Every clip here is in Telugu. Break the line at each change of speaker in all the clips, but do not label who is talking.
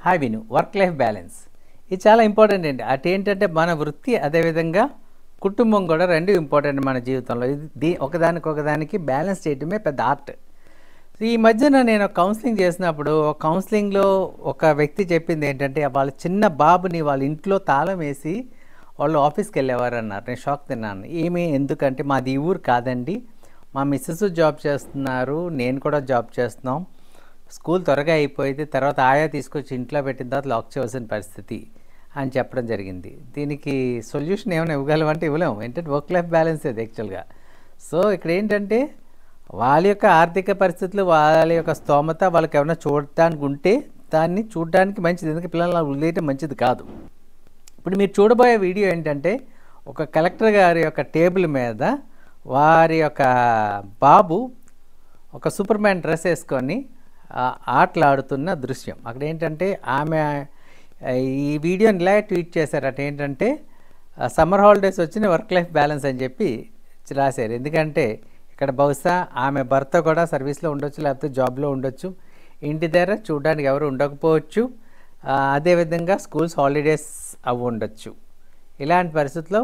హాయ్ విను, వర్క్ లైఫ్ బ్యాలెన్స్ ఇది చాలా ఇంపార్టెంట్ అండి. అటేంటంటే మన వృత్తి, అదేవిధంగా కుటుంబం కూడా రెండు ఇంపార్టెంట్ మన జీవితంలో. ఇది ఒకదానికి బ్యాలెన్స్ చేయడమే పెద్ద ఆర్ట్. ఈ మధ్యన నేను కౌన్సిలింగ్ చేసినప్పుడు కౌన్సిలింగ్లో ఒక వ్యక్తి చెప్పింది ఏంటంటే, వాళ్ళ చిన్న బాబుని వాళ్ళ ఇంట్లో తాళం వేసి వాళ్ళు ఆఫీస్కి వెళ్ళేవారు అన్నారు. నేను షాక్ తిన్నాను. ఎందుకంటే మాది ఈ ఊరు కాదండి, మా మిస్సెస్ జాబ్ చేస్తున్నారు, నేను కూడా జాబ్ చేస్తున్నాం, స్కూల్ త్వరగా అయిపోయింది, తర్వాత ఆయా తీసుకొచ్చి ఇంట్లో పెట్టిన తర్వాత లాక్ చేయవలసిన పరిస్థితి అని చెప్పడం జరిగింది. దీనికి సొల్యూషన్ ఏమైనా ఇవ్వగలమంటే ఇవ్వలేము. ఏంటంటే వర్క్ లైఫ్ బ్యాలెన్స్ అది యాక్చువల్గా. సో ఇక్కడ ఏంటంటే వాళ్ళ యొక్క ఆర్థిక పరిస్థితులు, వాళ్ళ యొక్క స్తోమత వాళ్ళకి ఏమైనా చూడటానికి ఉంటే దాన్ని చూడడానికి మంచిది, ఎందుకంటే పిల్లలు వదిలేయటం మంచిది కాదు. ఇప్పుడు మీరు చూడబోయే వీడియో ఏంటంటే, ఒక కలెక్టర్ గారి యొక్క టేబుల్ మీద వారి యొక్క బాబు ఒక సూపర్ మ్యాన్ డ్రెస్ వేసుకొని ఆటలాడుతున్న దృశ్యం. అక్కడ ఏంటంటే ఆమె ఈ వీడియోని ఇలా ట్వీట్ చేశారట. ఏంటంటే సమ్మర్ హాలిడేస్ వచ్చిన వర్క్ లైఫ్ బ్యాలెన్స్ అని చెప్పి రాశారు. ఎందుకంటే ఇక్కడ బహుశా ఆమె భర్త కూడా సర్వీస్లో ఉండొచ్చు, లేకపోతే జాబ్లో ఉండొచ్చు, ఇంటి దగ్గర చూడడానికి ఎవరు ఉండకపోవచ్చు, అదేవిధంగా స్కూల్స్ హాలిడేస్ అవి ఉండొచ్చు. ఇలాంటి పరిస్థితుల్లో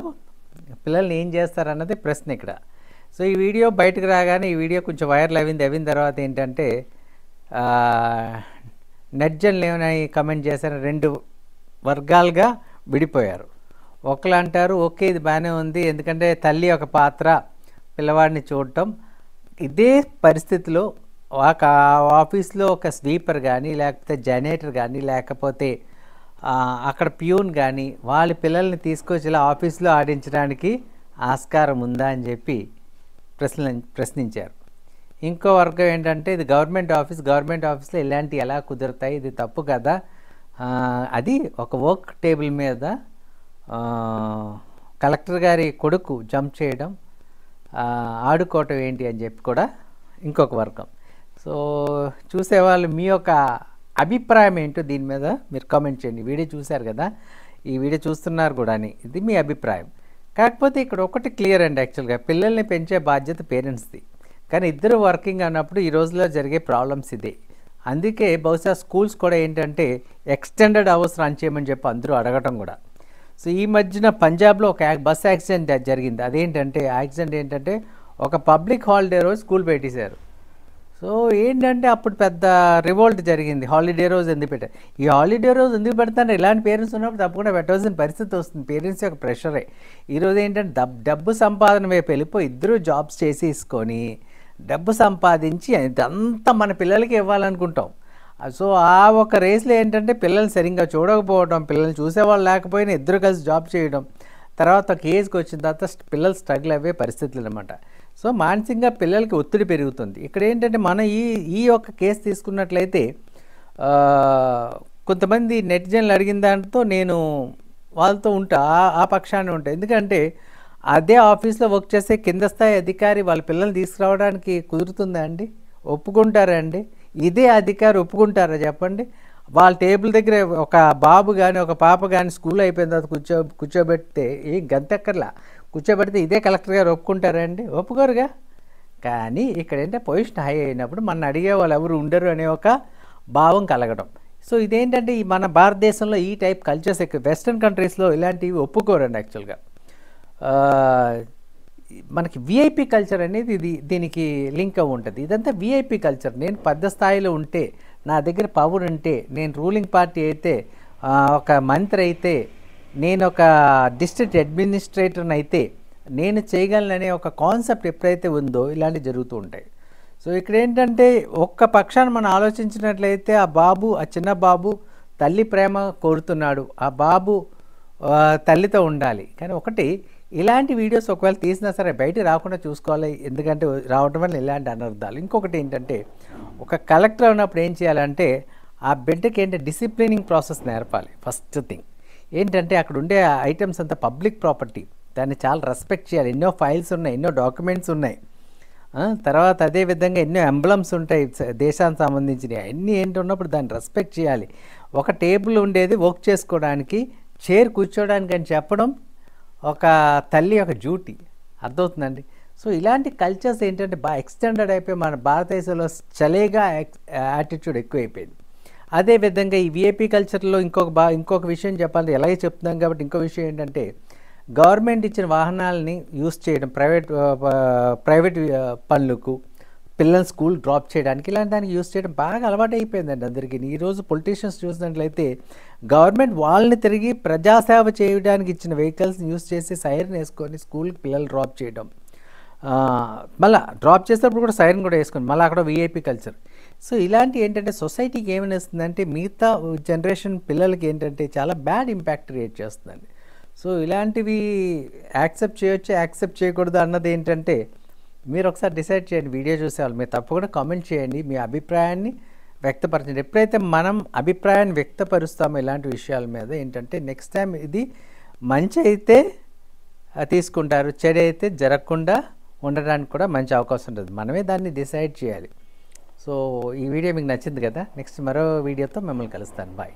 పిల్లల్ని ఏం చేస్తారన్నది ప్రశ్న ఇక్కడ. సో ఈ వీడియో బయటకు రాగానే ఈ వీడియో కొంచెం వైరల్ అయిన తర్వాత ఏంటంటే నెట్జన్లు ఏమైనా కమెంట్ చేశారు, రెండు వర్గాలుగా విడిపోయారు. ఒకళ్ళు అంటారు ఓకే ఇది బాగానే ఉంది, ఎందుకంటే తల్లి ఒక పాత్ర పిల్లవాడిని చూడటం. ఇదే పరిస్థితిలో ఒక ఆఫీస్లో ఒక స్వీపర్ కానీ, లేకపోతే జనరేటర్ కానీ, లేకపోతే అక్కడ ప్యూన్ కానీ వాళ్ళ పిల్లల్ని తీసుకొచ్చి ఇలా ఆఫీస్లో ఆడించడానికి ఆస్కారం ఉందా అని చెప్పి ప్రశ్నించారు. ఇంకో వర్గం ఏంటంటే ఇది గవర్నమెంట్ ఆఫీస్లో ఇలాంటివి ఎలా కుదురుతాయి, ఇది తప్పు కదా, అది ఒక వర్క్ టేబుల్ మీద కలెక్టర్ గారి కొడుకు జంప్ చేయడం, ఆడుకోవటం ఏంటి అని చెప్పి కూడా ఇంకొక వర్గం. సో చూసేవాళ్ళు మీ యొక్క అభిప్రాయం ఏంటో దీని మీద మీరు కామెంట్ చేయండి. వీడియో చూశారు కదా, ఈ వీడియో చూస్తున్నారు కూడా అని, ఇది మీ అభిప్రాయం. కాకపోతే ఇక్కడ ఒకటి క్లియర్ అండి, యాక్చువల్గా పిల్లల్ని పెంచే బాధ్యత పేరెంట్స్ది. కానీ ఇద్దరు వర్కింగ్ అన్నప్పుడు ఈ రోజుల్లో జరిగే ప్రాబ్లమ్స్ ఇదే. అందుకే బహుశా స్కూల్స్ కూడా ఏంటంటే ఎక్స్టెండెడ్ అవర్స్ రన్ చేయమని చెప్పి అందరూ అడగటం కూడా. సో ఈ మధ్యన పంజాబ్లో ఒక బస్ యాక్సిడెంట్ జరిగింది. అదేంటంటే యాక్సిడెంట్ ఏంటంటే ఒక పబ్లిక్ హాలిడే రోజు స్కూల్ పెట్టేశారు. సో ఏంటంటే అప్పుడు పెద్ద రివోల్ట్ జరిగింది. హాలిడే రోజు ఎందుకు పెట్టారు, ఈ హాలిడే రోజు ఎందుకు పెడతారు, ఇలాంటి పేరెంట్స్ ఉన్నప్పుడు తప్పకుండా పెట్టవలసిన పరిస్థితి వస్తుంది. పేరెంట్స్ యొక్క ప్రెషరే. ఈరోజు ఏంటంటే డబ్బు సంపాదన వైపు వెళ్ళిపోయి ఇద్దరు జాబ్స్ చేసేసుకొని డబ్బు సంపాదించి ఇదంతా మన పిల్లలకి ఇవ్వాలనుకుంటాం. సో ఆ ఒక రేస్లో ఏంటంటే పిల్లల్ని సరిగ్గా చూడకపోవడం, పిల్లల్ని చూసేవాళ్ళు లేకపోయినా ఇద్దరు కలిసి జాబ్ చేయడం, తర్వాత ఒక ఏజ్కి వచ్చిన తర్వాత పిల్లలు స్ట్రగుల్ అయ్యే పరిస్థితులు అనమాట. సో మానసికంగా పిల్లలకి ఒత్తిడి పెరుగుతుంది. ఇక్కడ ఏంటంటే మనం ఈ యొక్క కేసు తీసుకున్నట్లయితే కొంతమంది నెటిజన్లు అడిగిన దాంతో నేను వాళ్ళతో ఉంటా, ఆ పక్షాన్ని ఉంటా. ఎందుకంటే అదే ఆఫీస్లో వర్క్ చేసే కింద స్థాయి అధికారి వాళ్ళ పిల్లల్ని తీసుకురావడానికి కుదురుతుందా అండి? ఒప్పుకుంటారా అండి? ఇదే అధికారి ఒప్పుకుంటారా చెప్పండి? వాళ్ళ టేబుల్ దగ్గర ఒక బాబు కానీ ఒక పాప కానీ స్కూల్ అయిపోయిన తర్వాత కూర్చోబెడితే ఏం గంతెక్కర్లా కూర్చోబెడితే ఇదే కలెక్టర్ గారు ఒప్పుకుంటారా అండి? ఒప్పుకోరుగా. కానీ ఇక్కడ ఏంటంటే పొజిషన్ హై అయినప్పుడు మన అడిగే వాళ్ళు ఎవరు ఉండరు అనే ఒక భావం కలగడం. సో ఇదేంటంటే మన భారతదేశంలో ఈ టైప్ కల్చర్స్ ఎక్కువ. వెస్ట్రన్ కంట్రీస్లో ఇలాంటివి ఒప్పుకోరండి యాక్చువల్గా. మనకి విఐపి కల్చర్ అనేది దీనికి లింక్ అవి ఉంటుంది. ఇదంతా విఐపి కల్చర్. నేను పెద్ద స్థాయిలో ఉంటే, నా దగ్గర పవర్ ఉంటే, నేను రూలింగ్ పార్టీ అయితే, ఒక మంత్రి అయితే, నేను ఒక డిస్ట్రిక్ట్ అడ్మినిస్ట్రేటర్ని అయితే నేను చేయగలననే ఒక కాన్సెప్ట్ ఎప్పుడైతే ఉందో ఇలాంటివి జరుగుతూ ఉంటాయి. సో ఇక్కడ ఏంటంటే ఒక్క పక్షాన్ని మనం ఆలోచించినట్లయితే ఆ చిన్న బాబు తల్లి ప్రేమ కోరుతున్నాడు, ఆ బాబు తల్లితో ఉండాలి. కానీ ఒకటి, ఇలాంటి వీడియోస్ ఒకవేళ తీసినా సరే బయట రాకుండా చూసుకోవాలి, ఎందుకంటే రావడం వల్ల ఇలాంటి అనర్థాలు. ఇంకొకటి ఏంటంటే ఒక కలెక్టర్ ఉన్నప్పుడు ఏం చేయాలంటే ఆ బిడ్డకి ఏంటంటే డిసిప్లినింగ్ ప్రాసెస్ నేర్పాలి. ఫస్ట్ థింగ్ ఏంటంటే అక్కడ ఉండే ఐటమ్స్ అంతా పబ్లిక్ ప్రాపర్టీ, దాన్ని చాలా రెస్పెక్ట్ చేయాలి. ఎన్నో ఫైల్స్ ఉన్నాయి, ఎన్నో డాక్యుమెంట్స్ ఉన్నాయి, తర్వాత అదేవిధంగా ఎన్నో ఎంబ్లమ్స్ ఉంటాయి దేశానికి సంబంధించినవి. అన్నీ ఏంటి ఉన్నప్పుడు దాన్ని రెస్పెక్ట్ చేయాలి. ఒక టేబుల్ ఉండేది వర్క్ చేసుకోవడానికి, చైర్ కూర్చోడానికి అని చెప్పడం ఒక తల్లి యొక్క డ్యూటీ. అర్థమవుతుందండి. సో ఇలాంటి కల్చర్స్ ఏంటంటే బాగా ఎక్స్టెండెడ్ అయిపోయి మన భారతదేశంలో చలేగా యాటిట్యూడ్ ఎక్కువైపోయింది. అదేవిధంగా ఈ విఐపి కల్చర్లో ఇంకొక విషయం చెప్పాలంటే ఎలాగే చెప్తున్నాం కాబట్టి ఇంకో విషయం ఏంటంటే గవర్నమెంట్ ఇచ్చిన వాహనాలని యూస్ చేయడం ప్రైవేట్ పనులకు పిల్లల్ని స్కూల్ డ్రాప్ చేయడానికి ఇలాంటి దానికి యూస్ చేయడం బాగా అలవాటు అయిపోయిందండి అందరికీ. ఈరోజు పొలిటీషియన్స్ చూసినట్లయితే గవర్నమెంట్ వాళ్ళని తిరిగి ప్రజాసేవ చేయడానికి ఇచ్చిన వెహికల్స్ని యూస్ చేసి సైరన్ వేసుకొని స్కూల్కి పిల్లలు డ్రాప్ చేయడం, మళ్ళీ డ్రాప్ చేసేటప్పుడు కూడా సైరన్ కూడా వేసుకొని మళ్ళీ అక్కడ విఐపి కల్చర్. సో ఇలాంటి ఏంటంటే సొసైటీకి ఏమనిస్తుందంటే మిగతా జనరేషన్ పిల్లలకి ఏంటంటే చాలా బ్యాడ్ ఇంపాక్ట్ క్రియేట్ చేస్తుందండి. సో ఇలాంటివి యాక్సెప్ట్ చేయొచ్చు, యాక్సెప్ట్ చేయకూడదు అన్నది ఏంటంటే మీరు ఒకసారి డిసైడ్ చేయండి. వీడియో చూసేవాళ్ళు మీరు తప్పకుండా కామెంట్ చేయండి, మీ అభిప్రాయాన్ని వ్యక్తపరచండి. ఎప్పుడైతే మనం అభిప్రాయాన్ని వ్యక్తపరుస్తామో ఇలాంటి విషయాల మీద ఏంటంటే నెక్స్ట్ టైం ఇది మంచి అయితే తీసుకుంటారు, చెడు అయితే జరగకుండా ఉండడానికి కూడా మంచి అవకాశం ఉంటుంది. మనమే దాన్ని డిసైడ్ చేయాలి. సో ఈ వీడియో మీకు నచ్చింది కదా. నెక్స్ట్ మరో వీడియోతో మిమ్మల్ని కలుస్తాను. బాయ్.